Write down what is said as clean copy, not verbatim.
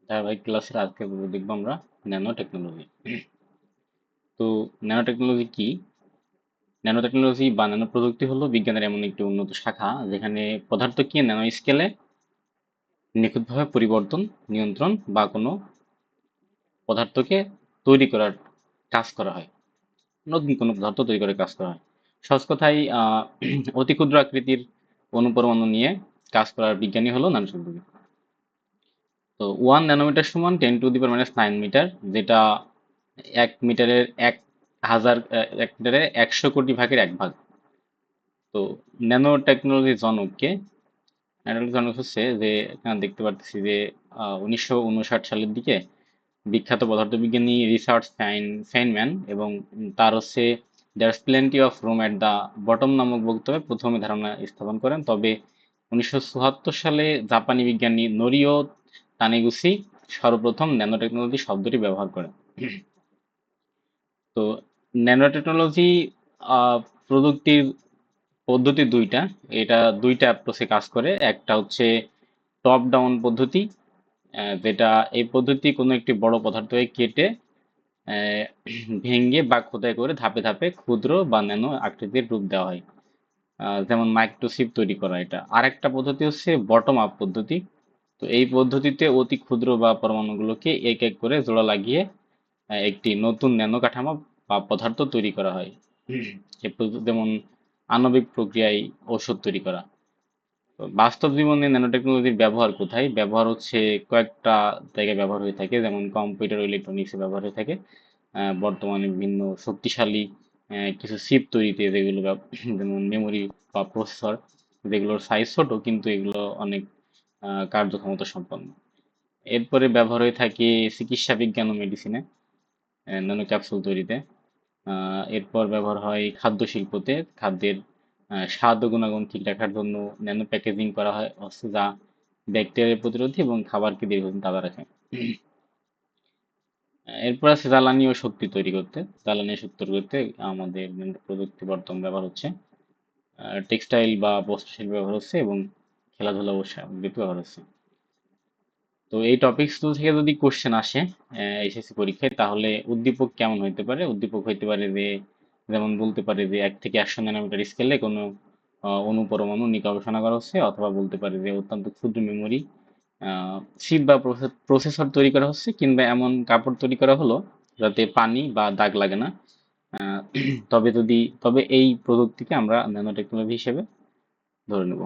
ধারাবাহিক ক্লাসের আজকে দেখবো আমরা ন্যানো টেকনোলজি। তো ন্যানো টেকনোলজি কি? ন্যানো টেকনোলজি বা ন্যানো প্রযুক্তি হলো বিজ্ঞানের এমন একটি উন্নত শাখা যেখানে পদার্থকে ন্যানো স্কেলে নিখুঁতভাবে পরিবর্তন, নিয়ন্ত্রণ বা কোনো পদার্থকে তৈরি করার কাজ করা হয়। নতুন কোনো পদার্থ তৈরি করার কাজ করা হয়। সহজ কথায় অতি ক্ষুদ্র আকৃতির অণুপরমাণু নিয়ে কাজ করার বিজ্ঞানী হলো ন্যানো টেকনোলজি। তো 1 ন্যানোমিটার সমান 10⁻⁹ যেটা 1 মিটারের 1 মিটারে 100 কোটি ভাগের 1 ভাগ। তো ন্যানো টেকনোলজি জনককে ন্যানো জনক হচ্ছে যে এখানে দেখতে পারতেছি যে 1959 সালের দিকে বিখ্যাত পদার্থবিজ্ঞানী রিচার্ড ফেইনম্যান এবং তার হচ্ছে there's plenty of room at the bottom নামক বক্তব্যে প্রথমে ধারণা স্থাপন করেন। তবে 1974 সালে জাপানি বিজ্ঞানী নোরিও তানিগুচি সর্বপ্রথম ন্যানো টেকনোলজি শব্দটি ব্যবহার করেন। তো ন্যানো টেকনোলজি প্রযুক্তির পদ্ধতি দুইটা। এটা দুইটা অ্যাপ্রোচে কাজ করে। একটা হচ্ছে টপ ডাউন পদ্ধতি, যেটা এই পদ্ধতি কোনো একটি বড় পদার্থকে কেটে আহ, ভেঙে বা খোদাই করে ধাপে ধাপে ক্ষুদ্র বা ন্যানো আকৃতির রূপ দেওয়া হয়। যেমন মাইক্রোচিপ তৈরি করা। এটা আরেকটা পদ্ধতি হচ্ছে বটম আপ পদ্ধতি। তো এই পদ্ধতিতে অতি ক্ষুদ্র বা পরমাণুগুলোকে এক এক করে জোড়া লাগিয়ে একটি নতুন ন্যানো কাঠামো বা পদার্থ তৈরি করা হয়। যেমন আণবিক প্রক্রিয়ায় ঔষধ তৈরি করা। তো বাস্তব জীবনে ন্যানো টেকনোলজির ব্যবহার কোথায়? ব্যবহার হচ্ছে কয়েকটা জায়গায় ব্যবহার হয়ে থাকে, যেমন কম্পিউটার ও ইলেকট্রনিক্সে ব্যবহার হয়ে থাকে। বর্তমানে বিভিন্ন শক্তিশালী কিছু চিপ তৈরিতে যেগুলো যেমন মেমোরি বা প্রসেসর, যেগুলোর সাইজ ছোট কিন্তু এগুলো অনেক কার্যক্ষমতা সম্পন্ন। এরপরে ব্যবহার হয়ে থাকে চিকিৎসা বিজ্ঞান ও মেডিসিনে, ন্যানো ক্যাপসুল তৈরিতে। এরপর ব্যবহার হয় খাদ্য শিল্পতে, খাদ্যের স্বাদ ও গুণাগুণ ঠিক রাখার জন্য ন্যানো প্যাকেজিং করা হয় হচ্ছে, যা ব্যাকটেরিয়া প্রতিরোধী এবং খাবারকে দীর্ঘদিন তাজা রাখে। এরপর আছে জ্বালানি ও শক্তি তৈরি করতে। জ্বালানি ও শক্তি তৈরি করতে আমাদের প্রযুক্তি বর্তমান ব্যবহার হচ্ছে, টেক্সটাইল বা বস্ত্র শিল্প ব্যবহার হচ্ছে এবং খেলাধুলা ও ব্যবহার হচ্ছে। তো এই টপিকস থেকে যদি কোশ্চেন আসে এসএসসি পরীক্ষায়, তাহলে উদ্দীপক কেমন হইতে পারে? উদ্দীপক হইতে পারে যে, যেমন বলতে পারে যে 1 থেকে 100 ন্যানোমিটার স্কেলে কোনো অণু পরমাণু নিয়ে গবেষণা করা হচ্ছে, অথবা বলতে পারে যে অত্যন্ত ক্ষুদ্র মেমোরি চিপ বা প্রসেসর তৈরি করা হচ্ছে, কিংবা এমন কাপড় তৈরি করা হলো যাতে পানি বা দাগ লাগে না। তবে এই প্রযুক্তিকে আমরা ন্যানো টেকনোলজি হিসেবে ধরে নেব।